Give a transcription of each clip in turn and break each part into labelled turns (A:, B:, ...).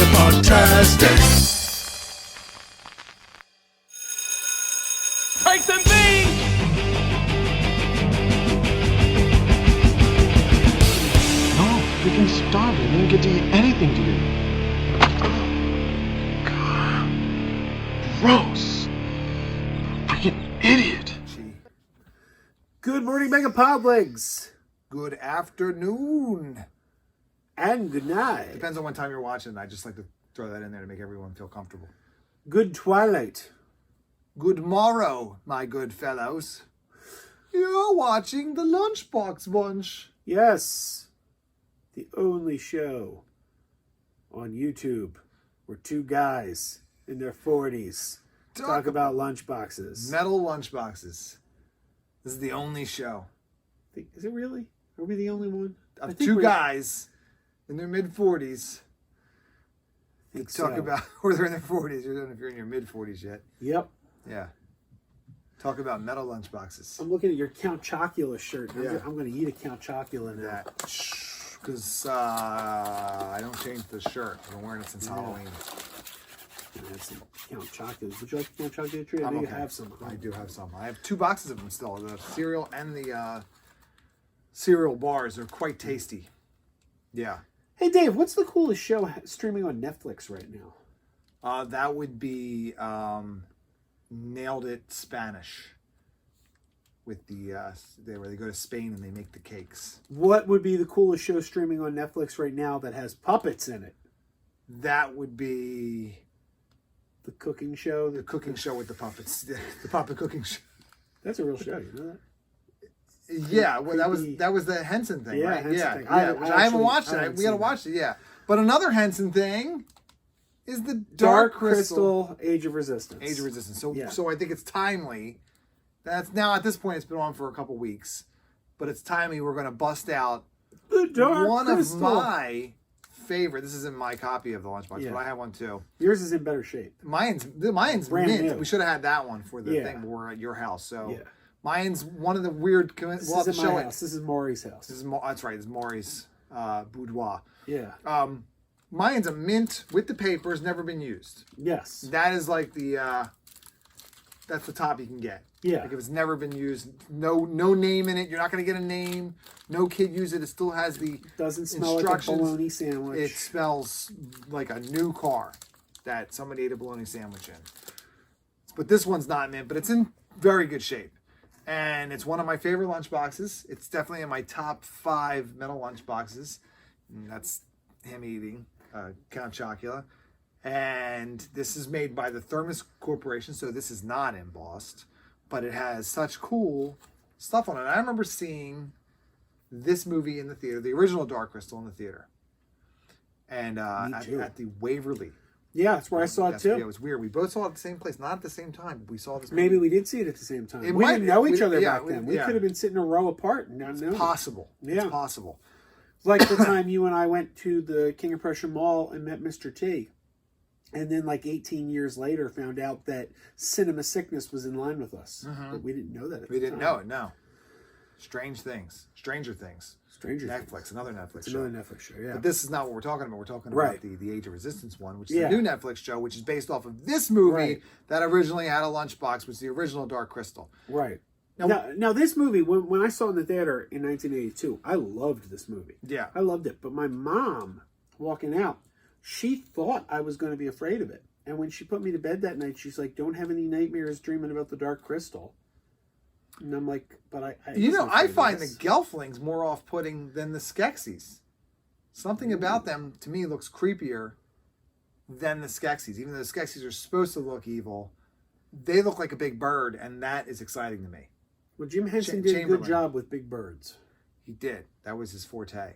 A: MegaPodTastic.
B: Take them beans!
C: No, freaking starving. I didn't get to eat anything today. God. Gross. Freaking idiot.
D: Good morning, MegaPodlegs.
E: Good afternoon.
D: And good night.
E: Depends on what time you're watching. I just like to throw that in there to make everyone feel comfortable.
D: Good twilight.
E: Good morrow, my good fellows. You're watching the Lunchbox Bunch.
D: Yes. The only show on YouTube where two guys in their 40s talk about lunchboxes.
E: Metal lunchboxes. This is the only show.
D: Is it really? Are we the only one?
E: Of two guys in their mid-40s. Talk about, or they're in their 40s. You don't know if you're in your mid-40s yet.
D: Yep.
E: Yeah. Talk about metal lunchboxes.
D: I'm looking at your Count Chocula shirt.
E: Yeah.
D: I'm going to eat a Count Chocula now.
E: That. Because I don't change the shirt. I've been wearing it since Halloween.
D: I have some Count Choculas. Would you like the Count Chocula treat? I
E: I'm
D: know
E: okay.
D: you have some.
E: I do have some. I have 2 boxes of them still. The cereal and the cereal bars are quite tasty. Yeah.
D: Hey, Dave, what's the coolest show streaming on Netflix right now?
E: That would be Nailed It Spanish. With the where they go to Spain and they make the cakes.
D: What would be the coolest show streaming on Netflix right now that has puppets in it?
E: That would be
D: the cooking show.
E: The cooking show with the puppets. The puppet cooking show.
D: That's a real show, you know that?
E: Yeah, well, that was the Henson thing, right?
D: Henson
E: yeah,
D: thing.
E: yeah. I haven't watched it. We gotta watch it. Yeah, but another Henson thing is the Dark Crystal
D: Age of Resistance.
E: Age of Resistance. So I think it's timely. That's now at this point it's been on for a couple weeks, but it's timely. We're gonna bust out
D: the Dark
E: one
D: Crystal.
E: of my favorite. This isn't my copy of the Lunchbox, but I have one too.
D: Yours is in better shape.
E: Mine's
D: brand
E: mint.
D: new.
E: We should have had that one for the thing. But we're at your house, so.
D: Yeah.
E: Mine's one of the weird.
D: This isn't my house. This is Maury's house.
E: That's right. It's Maury's boudoir.
D: Yeah.
E: Mine's a mint with the papers, never been used.
D: Yes.
E: That is like the. That's the top you can get.
D: Yeah.
E: Like if it's never been used, no name in it. You're not going to get a name. No kid use it. It still has the
D: doesn't smell like a bologna sandwich.
E: It smells like a new car that somebody ate a bologna sandwich in. But this one's not mint, but it's in very good shape. And it's one of my favorite lunchboxes. It's definitely in my top 5 metal lunchboxes. And that's him eating Count Chocula. And this is made by the Thermos Corporation, so this is not embossed. But it has such cool stuff on it. I remember seeing this movie in the theater, the original Dark Crystal in the theater. And at the Waverly.
D: Yeah, that's where I saw it too.
E: Yeah, it was weird. We both saw it at the same place, not at the same time. But we saw this movie.
D: Maybe we did see it at the same time. We didn't know each other back then. We could have been sitting a row apart and not known.
E: It's possible.
D: Yeah.
E: It's possible.
D: Like the time you and I went to the King of Prussia Mall and met Mr. T. And then like 18 years later found out that Cinema Sickness was in line with us. Mm-hmm. But we didn't know that at
E: We
D: the
E: didn't
D: time.
E: know it, no. Stranger Things. Netflix, another Netflix show.
D: Another Netflix show, yeah.
E: But this is not what we're talking about. We're talking about the Age of Resistance one, which is a new Netflix show, which is based off of this movie that originally had a lunchbox, which was the original Dark Crystal.
D: Right. Now this movie, when I saw it in the theater in 1982, I loved this movie.
E: Yeah.
D: I loved it. But my mom, walking out, she thought I was going to be afraid of it. And when she put me to bed that night, she's like, don't have any nightmares dreaming about the Dark Crystal. And I'm like, but I
E: find the Gelflings more off-putting than the Skeksis. Something about them, to me, looks creepier than the Skeksis. Even though the Skeksis are supposed to look evil, they look like a big bird, and that is exciting to me.
D: Well, Jim Henson did a good job with big birds.
E: He did. That was his forte.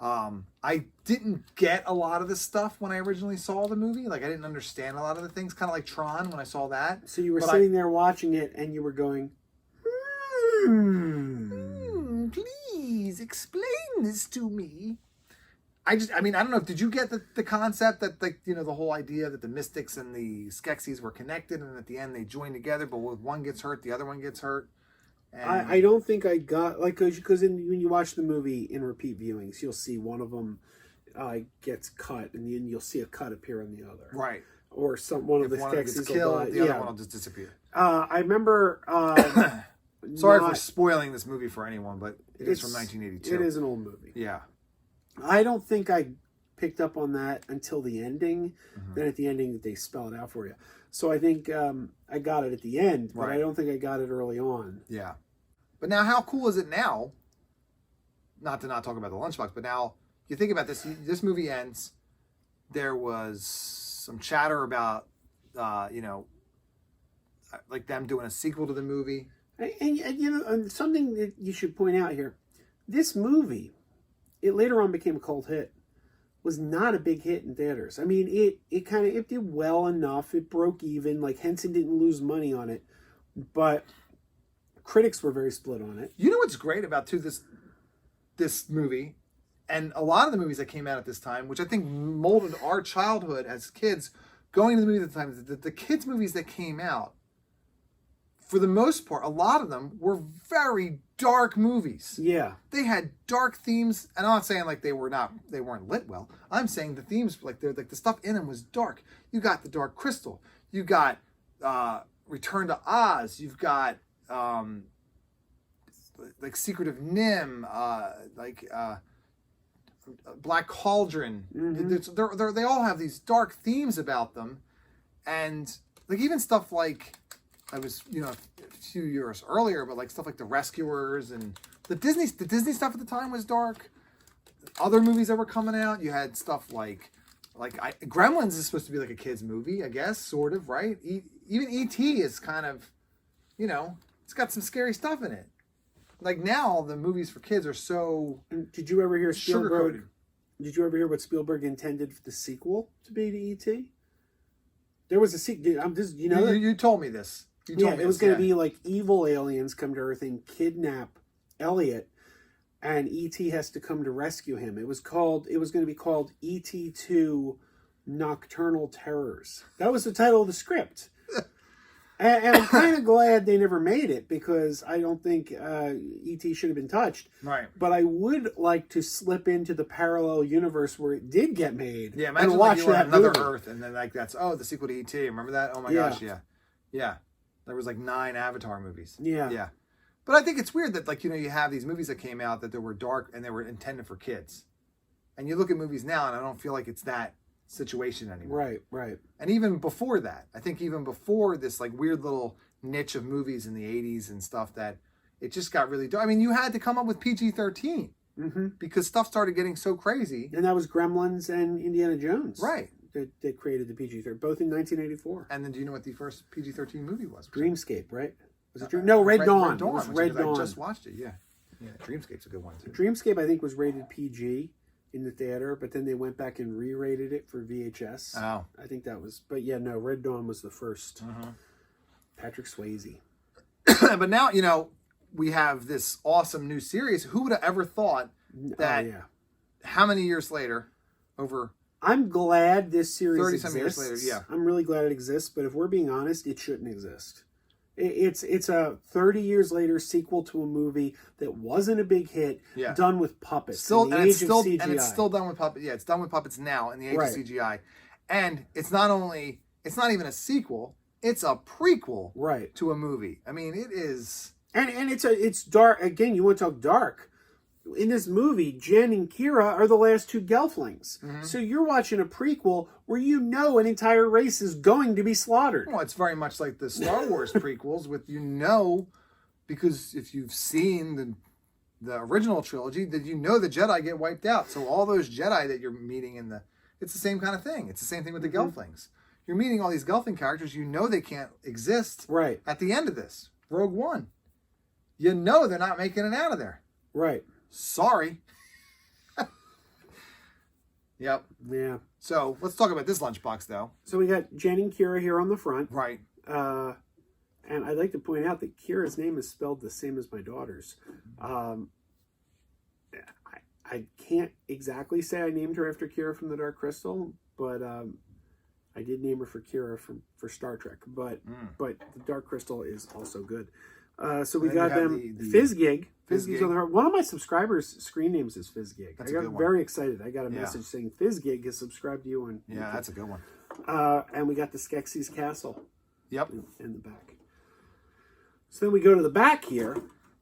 E: I didn't get a lot of this stuff when I originally saw the movie. Like, I didn't understand a lot of the things, kind of like Tron when I saw that.
D: So you were sitting there watching it, and you were going,
E: please explain this to me. I don't know. Did you get the concept that, like, you know, the whole idea that the Mystics and the Skeksis were connected, and at the end they join together, but when one gets hurt, the other one gets hurt? And
D: I don't think I got, like, because when you watch the movie in repeat viewings, you'll see one of them gets cut, and then you'll see a cut appear on the other.
E: Right.
D: Or one of the
E: If one of them
D: Skeksis
E: gets
D: will
E: killed,
D: die.
E: the other one will just disappear.
D: I remember.
E: Sorry for spoiling this movie for anyone, but it's from 1982.
D: It is an old movie.
E: Yeah.
D: I don't think I picked up on that until the ending. Then at the ending, they spell it out for you. So I think I got it at the end, but I don't think I got it early on.
E: Yeah. But now, how cool is it now? Not to not talk about the Lunchbox, but now you think about this. This movie ends. There was some chatter about, like them doing a sequel to the movie.
D: And something that you should point out here, this movie, it later on became a cult hit, was not a big hit in theaters. I mean, it did well enough. It broke even. Like, Henson didn't lose money on it, but critics were very split on it.
E: You know what's great about this movie, and a lot of the movies that came out at this time, which I think molded our childhood as kids, going to the movies at the time, the kids' movies that came out, for the most part, a lot of them were very dark movies.
D: Yeah.
E: They had dark themes, and I'm not saying like they weren't lit well. I'm saying the themes, like the stuff in them was dark. You got The Dark Crystal. You got Return to Oz. You've got like Secret of Nim, Black Cauldron. They all have these dark themes about them, and like even stuff like, I was, a few years earlier, but like stuff like The Rescuers and the Disney stuff at the time was dark. Other movies that were coming out, you had stuff like Gremlins is supposed to be like a kid's movie, I guess, sort of, right? Even E.T. is kind of, it's got some scary stuff in it. Like now, the movies for kids are so.
D: Did you ever hear Spielberg?
E: Sugar-coated.
D: Did you ever hear what Spielberg intended for the sequel to be to E.T.? There was a sequel.
E: You told me this.
D: It was going to be like evil aliens come to Earth and kidnap Elliot, and E.T. has to come to rescue him. It was going to be called E.T. 2 Nocturnal Terrors. That was the title of the script. And I'm kind of glad they never made it, because I don't think E.T. should have been touched.
E: Right.
D: But I would like to slip into the parallel universe where it did get made.
E: Yeah, imagine
D: and watch
E: like you were
D: that
E: on another
D: movie.
E: Earth, and then like that's the sequel to E.T. Remember that? Oh my gosh, yeah. Yeah. There was like 9 Avatar movies.
D: Yeah.
E: Yeah. But I think it's weird that like, you have these movies that came out that they were dark and they were intended for kids. And you look at movies now and I don't feel like it's that situation anymore.
D: Right.
E: And even before that, I think even before this like weird little niche of movies in the 80s and stuff, that it just got really dark. I mean, you had to come up with PG-13 because stuff started getting so crazy.
D: And that was Gremlins and Indiana Jones.
E: Right.
D: That created the PG-13, both in 1984.
E: And then do you know what the first PG-13 movie was?
D: Dreamscape, right? Was it No, Red Dawn.
E: Red Dawn.
D: It was Red Dawn.
E: I just watched it, yeah. Yeah, Dreamscape's a good one, too.
D: Dreamscape, I think, was rated PG in the theater, but then they went back and re-rated it for VHS.
E: Oh.
D: I think that was... But yeah, no, Red Dawn was the first. Patrick Swayze.
E: But now, we have this awesome new series. Who would have ever thought that how many years later, over...
D: I'm glad this series
E: 30-some
D: exists.
E: years later, yeah.
D: I'm really glad it exists, but if we're being honest, it shouldn't exist. It's a 30 years later sequel to a movie that wasn't a big hit, done with puppets.
E: It's still done with puppets. Yeah, it's done with puppets now in the age of CGI. And it's not even a sequel, it's a prequel to a movie. I mean, it is. And
D: it's dark. Again, you want to talk dark. In this movie, Jen and Kira are the last 2 Gelflings. So you're watching a prequel where an entire race is going to be slaughtered.
E: Well, it's very much like the Star Wars prequels with, because if you've seen the original trilogy, that the Jedi get wiped out. So all those Jedi that you're meeting it's the same kind of thing. It's the same thing with the Gelflings. You're meeting all these Gelfling characters, they can't exist at the end of this. Rogue One. They're not making it out of there.
D: Right.
E: Sorry. Yep.
D: Yeah.
E: So let's talk about this lunchbox, though.
D: So we got Jen and Kira here on the front.
E: Right.
D: And I'd like to point out that Kira's name is spelled the same as my daughter's. I can't exactly say I named her after Kira from The Dark Crystal, but I did name her for Kira for Star Trek. But The Dark Crystal is also good. So we
E: And then
D: got
E: you have
D: them
E: the
D: Fizzgig.
E: Fizzgig.
D: Fizzgig's on the heart. One of my subscribers' screen names is Fizzgig.
E: That's
D: I
E: a
D: got
E: good one.
D: very excited. I got a
E: Yeah.
D: message saying Fizzgig has subscribed to you on.
E: Yeah, that's a good one.
D: And we got the Skeksis Castle
E: Yep.
D: in the back. So then we go to the back here.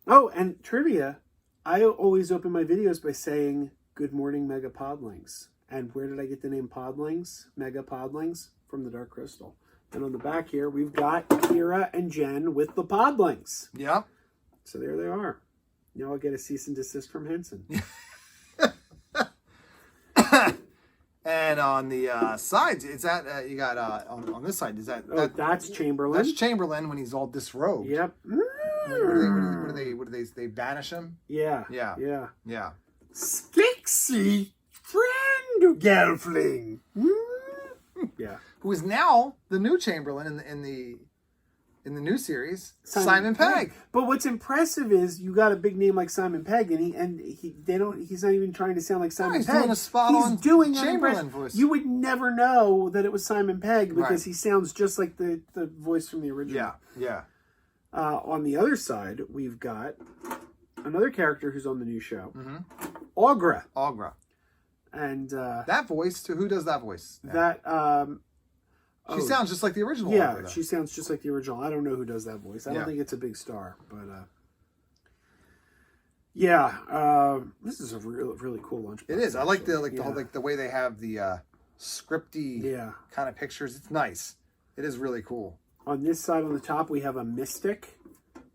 D: Oh, and trivia. I always open my videos by saying, "Good morning, Mega Podlings." And where did I get the name Podlings? Mega Podlings? From the Dark Crystal. And on the back here, we've got Kira and Jen with the Podlings.
E: Yep.
D: So there they are. Now I'll get a cease and desist from Henson.
E: And on the sides, is that you got on this side? Is that,
D: Oh, that's Chamberlain.
E: that's Chamberlain when he's all disrobed?
D: Yep.
E: What do they? They banish him?
D: Yeah.
E: Yeah.
D: Yeah.
E: Yeah.
D: Skeksis, friend, Gelfling. Yeah.
E: Who is now the new Chamberlain in the new series? Simon Pegg.
D: But what's impressive is you got a big name like Simon Pegg, and he's not even trying to sound like Simon
E: he's
D: Pegg.
E: doing a spot-on
D: He's doing an
E: Chamberlain
D: impressive-
E: voice.
D: You would never know that it was Simon Pegg because
E: Right.
D: he sounds just like the voice from the original.
E: Yeah. Yeah.
D: On the other side, we've got another character who's on the new show,
E: Mm-hmm.
D: Aughra.
E: Aughra.
D: And
E: That voice. Who does that voice?
D: that
E: She sounds just like the original.
D: yeah,
E: Aughra, though.
D: she sounds just like the original. I don't know who does that voice. I
E: Yeah.
D: don't think it's a big star, but yeah, this is a really cool lunchbox.
E: It is. I like the
D: actually. Yeah.
E: the way they have the scripty
D: Yeah.
E: kind of pictures. It's nice. It is really cool.
D: On this side on the top, we have a mystic.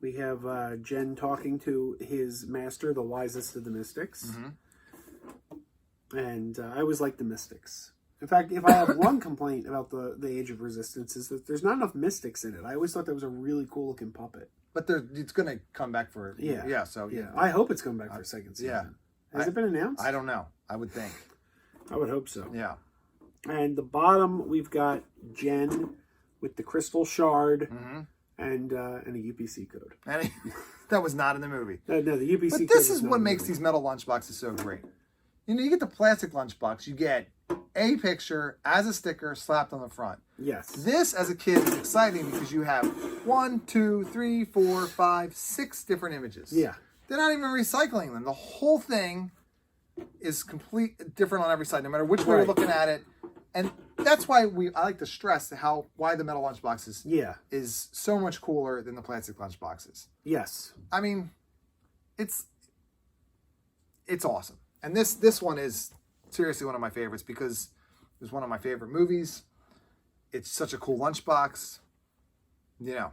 D: We have Jen talking to his master, the wisest of the mystics.
E: Mm-hmm.
D: And I always like the mystics. In fact, if I have one complaint about the Age of Resistance is that there's not enough mystics in it. I always thought that was a really cool looking puppet.
E: But it's going to come back for
D: Yeah.
E: So
D: Yeah, I hope it's coming back for a second season.
E: yeah.
D: Has it been announced?
E: I don't know. I would think.
D: I would hope so.
E: Yeah.
D: And the bottom, we've got Jen with the crystal shard
E: Mm-hmm.
D: and a UPC code.
E: And that was not in the movie.
D: No, the UPC code.
E: But this is
D: not
E: what
D: in the
E: makes
D: movie.
E: these metal lunchboxes so great. You get the plastic lunchbox, you get a picture as a sticker slapped on the front.
D: Yes.
E: This, as a kid, is exciting because you have 1, 2, 3, 4, 5, 6 different images.
D: Yeah.
E: They're not even recycling them. The whole thing is complete different on every side, no matter which way you're
D: Right.
E: looking at it. And that's why I like to stress why the metal lunchboxes
D: Yeah.
E: is so much cooler than the plastic lunchboxes.
D: Yes.
E: I mean, it's awesome. And this one is seriously one of my favorites because it was one of my favorite movies. It's such a cool lunchbox. There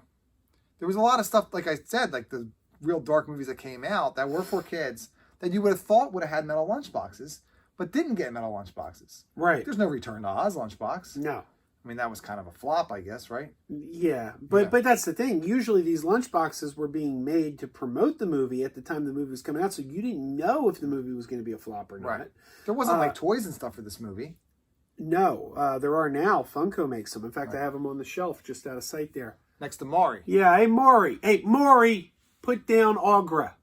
E: was a lot of stuff, like I said, like the real dark movies that came out that were for kids that you would have thought would have had metal lunchboxes, but didn't get metal lunchboxes.
D: Right.
E: There's no Return to Oz lunchbox.
D: No.
E: I mean, that was kind of a flop, I guess, right?
D: Yeah, but that's the thing. Usually these lunchboxes were being made to promote the movie at the time the movie was coming out, so you didn't know if the movie was going to be a flop or not.
E: Right. There wasn't like toys and stuff for this movie.
D: No, there are now. Funko makes them. In fact, I have them on the shelf just out of sight there.
E: Next to Maury.
D: Yeah, hey, Maury, put down Aughra.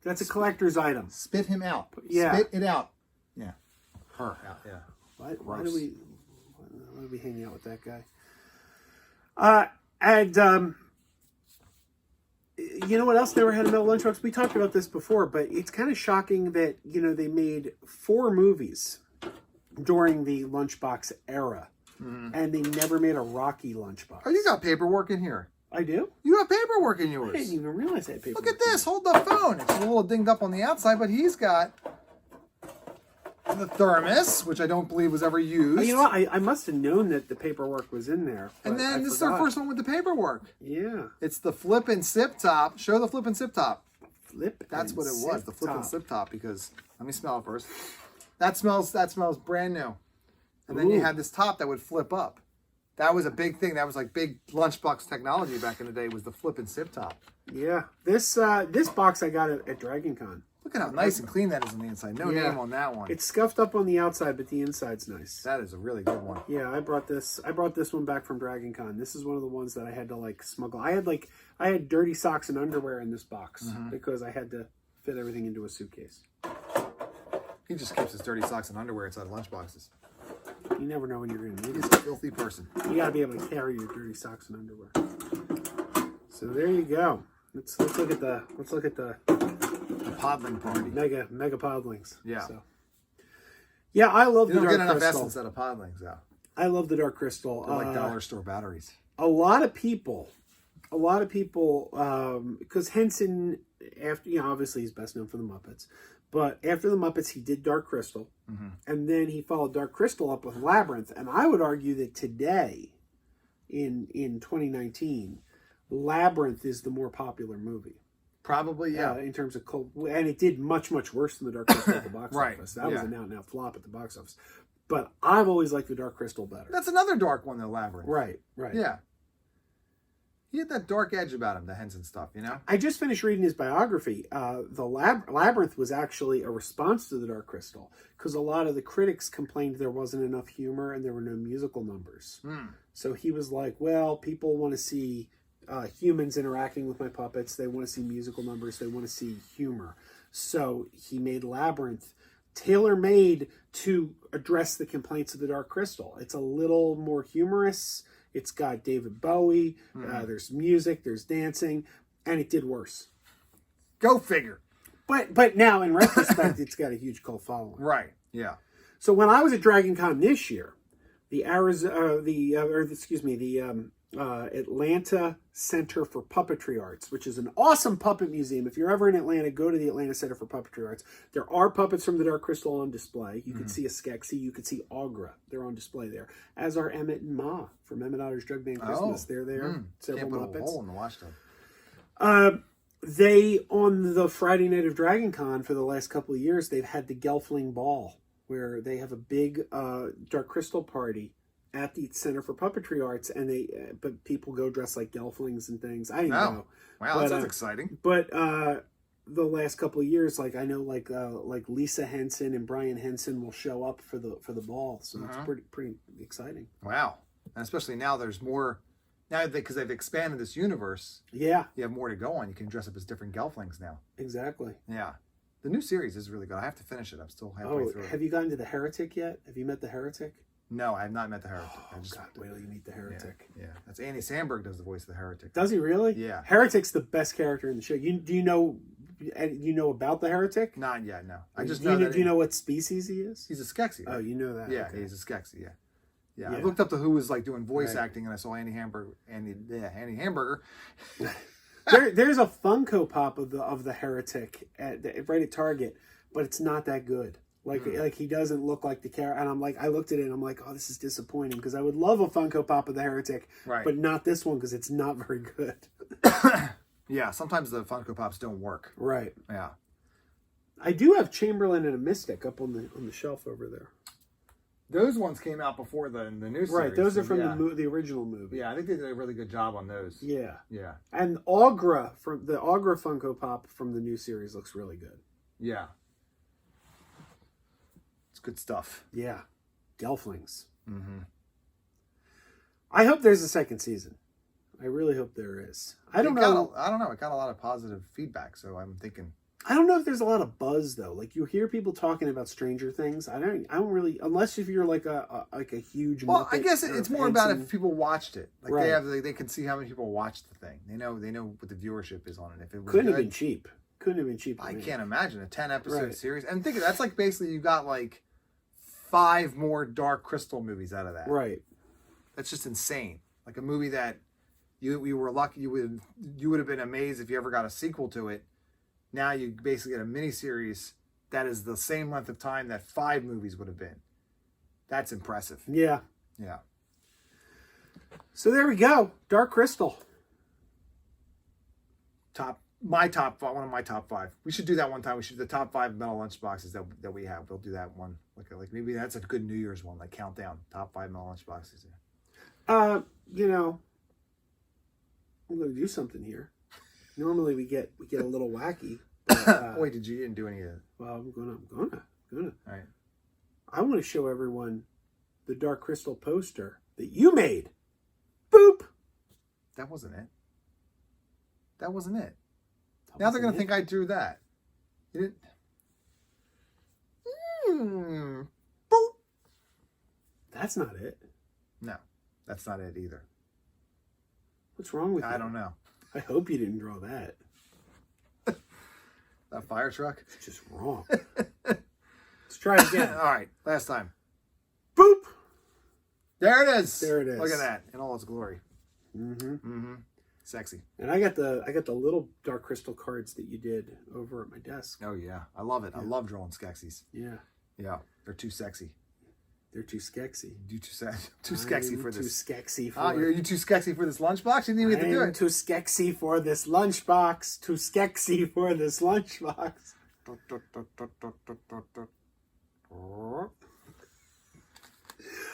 D: That's a collector's item.
E: Spit him out.
D: Yeah.
E: Spit it out. Yeah. Her out, yeah.
D: Why do we hang out with that guy? And you know what else never had a metal lunchbox? We talked about this before, but it's kind of shocking that, they made 4 movies during the lunchbox era, and they never made a Rocky lunchbox.
E: Oh, you got paperwork in here.
D: I do?
E: You have paperwork in
D: I
E: yours.
D: didn't even realize I had paper.
E: Look at this. Hold the phone. It's a little dinged up on the outside, but he's got the thermos, which I don't believe was ever used.
D: You know what? I must have known that the paperwork was in there.
E: And
D: but
E: then
D: I
E: this is
D: forgot.
E: our first one with the paperwork.
D: Yeah.
E: It's the flip and sip top. Show the flip and sip top.
D: Flip.
E: That's
D: and
E: what it was,
D: sip
E: the flip and
D: top.
E: sip top, because let me smell it first. That smells brand new. And then you
D: Ooh.
E: had this top that would flip up. That was a big thing. That was like big lunchbox technology back in the day, was the flip and sip top.
D: Yeah. This box I got at Dragon Con.
E: Look at how nice and clean that is on the inside. No
D: Yeah.
E: name on that one.
D: It's scuffed up on the outside, but the inside's nice.
E: That is a really good one.
D: Yeah, I brought this one back from Dragon Con. This is one of the ones that I had to smuggle. I had dirty socks and underwear in this box because I had to fit everything into a suitcase.
E: He just keeps his dirty socks and underwear inside lunchboxes.
D: You never know when you're going to need
E: He's
D: it.
E: a filthy person.
D: You got to be able to carry your dirty socks and underwear. So there you go. Let's look at the
E: The Podling party.
D: mega podlings.
E: Yeah.
D: So. Yeah, I love
E: You
D: the
E: don't
D: Dark
E: get enough
D: Crystal.
E: essence out of Podlings, though.
D: I love the Dark Crystal.
E: They're like dollar store batteries.
D: A lot of people, because Henson, after obviously he's best known for the Muppets, but after the Muppets he did Dark Crystal, and then he followed Dark Crystal up with Labyrinth, and I would argue that today, in 2019, Labyrinth is the more popular movie.
E: Probably, yeah.
D: In terms of cult, and it did much worse than the Dark Crystal at the box
E: Right,
D: office. That was
E: yeah.
D: an out flop at the box office. But I've always liked the Dark Crystal better.
E: That's another dark one, though, Labyrinth.
D: Right.
E: Yeah. He had that dark edge about him, the Henson stuff, you know?
D: I just finished reading his biography. The Labyrinth was actually a response to the Dark Crystal, because a lot of the critics complained there wasn't enough humor and there were no musical numbers. So he was like, well, people want to see humans interacting with my puppets. They want to see musical numbers. They want to see humor. So he made Labyrinth tailor-made to address the complaints of the Dark Crystal. It's a little more humorous. It's got David Bowie. There's music. There's dancing. And it did worse.
E: Go figure.
D: But now, in retrospect, it's got a huge cult following.
E: Right, yeah.
D: So when I was at Dragon Con this year, the Atlanta Center for Puppetry Arts, which is an awesome puppet museum. If you're ever in Atlanta, go to the Atlanta Center for Puppetry Arts. There are puppets from the Dark Crystal on display. You could see a Skeksy. You could see Augra. They're on display there. As are Emmett and Ma from Emmett Otter's Drug Band Christmas. They're there. Several
E: Can't put
D: Muppets.
E: a hole in the watchtub.
D: They, on the Friday night of Dragon Con for the last couple of years, they've had the Gelfling Ball, where they have a big Dark Crystal party at the Center for Puppetry Arts, and but people go dressed like Gelflings and things. I didn't know.
E: Wow, that sounds exciting.
D: But the last couple of years, like I know, like Lisa Henson and Brian Henson will show up for the ball, so it's pretty exciting.
E: Wow, and especially now there's more. Now because they've expanded this universe,
D: Yeah,
E: you have more to go on. You can dress up as different Gelflings now.
D: exactly.
E: Yeah, the new series is really good. I have to finish it. I'm still halfway through.
D: Have you gotten to the Heretic yet? Have you met the Heretic?
E: No, I have not met the Heretic.
D: Oh, God, wait till you meet the Heretic.
E: Yeah, that's Andy Samberg does the voice of the Heretic.
D: Does he really?
E: Yeah.
D: Heretic's the best character in the show. Do you know about the Heretic?
E: Not yet, no. I just
D: do you
E: know
D: know, do you know what species he is?
E: he's a Skeksy.
D: Oh, you know that.
E: Yeah,
D: okay.
E: he's a Skeksy. Yeah.
D: Yeah.
E: I looked up to who was like doing voice
D: Right.
E: acting, and I saw Andy Hamburger.
D: There's a Funko Pop of the Heretic right at Target, but it's not that good. Like he doesn't look like the character, and I'm like, I looked at it and I'm like, oh, this is disappointing, because I would love a Funko Pop of the Heretic,
E: Right.
D: but not this one because it's not very good.
E: Yeah, sometimes the Funko Pops don't work.
D: Right.
E: Yeah.
D: I do have Chamberlain and a Mystic up on the shelf over there.
E: Those ones came out before the new series.
D: Right, those are from
E: yeah.
D: the original movie.
E: Yeah, I think they did a really good job on those.
D: Yeah.
E: Yeah.
D: And Augra from the Augra Funko Pop from the new series looks really good.
E: Yeah. It's good stuff.
D: Yeah. Gelflings.
E: Mm-hmm.
D: I hope there's a second season. I really hope there is. I don't know.
E: I don't know. It got a lot of positive feedback, so I'm thinking.
D: I don't know if there's a lot of buzz though. Like you hear people talking about Stranger Things. I don't really, unless if you're like a huge.
E: Well, I
D: Muppet
E: guess
D: or
E: it's more about
D: Henson.
E: if people watched it. Like
D: Right.
E: they can see how many people watched the thing. They know what the viewership is on it. If it was
D: Couldn't have
E: good,
D: been cheap. Couldn't have been cheap.
E: I can't imagine a 10-episode
D: Right.
E: series. And think of that's like basically you got like 5 more Dark Crystal movies out of that.
D: Right.
E: That's just insane. Like a movie that you were lucky you would have been amazed if you ever got a sequel to it. Now you basically get a miniseries that is the same length of time that 5 movies would have been. That's impressive.
D: Yeah.
E: Yeah.
D: So there we go. Dark Crystal.
E: One of my top 5. We should do that one time. We should do the top 5 metal lunchboxes that we have. We'll do that one. Like maybe that's a good New Year's one. Like countdown top 5 metal lunchboxes.
D: I'm going to do something here. Normally we get a little wacky. But,
E: Wait, you didn't do any of that?
D: well, I'm gonna.
E: All right.
D: I want to show everyone the Dark Crystal poster that you made. Boop.
E: That wasn't it. Now they're going to think I drew that. You didn't? Boop.
D: That's not it.
E: No, that's not it either.
D: What's wrong with you?
E: I don't know.
D: I hope you didn't draw that.
E: That fire truck.
D: It's just wrong. Let's try it again.
E: All right, last time.
D: Boop.
E: There it is.
D: There it is.
E: Look at that in all its glory.
D: Mm-hmm.
E: Sexy.
D: And I got the little dark crystal cards that you did over at my desk.
E: Oh yeah, I love it.
D: Yeah.
E: I love drawing Skeksis.
D: Yeah.
E: Yeah, they're too sexy.
D: They're too Skeksy.
E: You too Skexy for this.
D: Too Skeksy for.
E: You're too Skexy for this lunchbox. You didn't even get to do it.
D: Too Skeksy for this lunchbox. Too Skeksy for this lunchbox.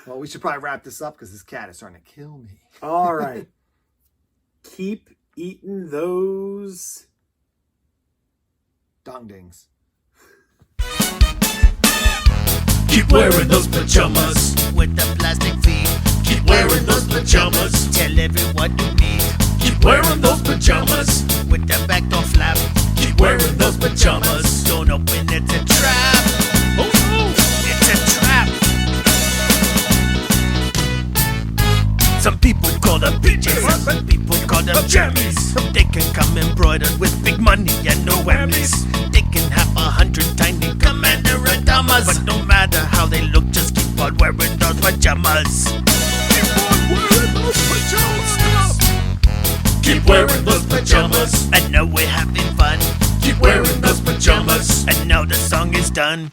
E: Well, we should probably wrap this up because this cat is starting to kill me.
D: All right. Keep eating those
E: Dong-dings.
A: Keep wearing those pajamas with the plastic feet. Keep wearing those pajamas. Tell everyone you meet. Keep wearing those pajamas with the back door flap. Keep wearing those pajamas. Don't open, it's a trap. Oh no, it's a trap. Some people call them PJs, some people call them jammies. They can come embroidered with big money and no whammies. They can have 100 tiny commander adamas, but no matter how they look, just keep on wearing those pajamas. Keep on wearing those pajamas. Keep wearing those pajamas. And now we're having fun. Keep wearing those pajamas. And now the song is done.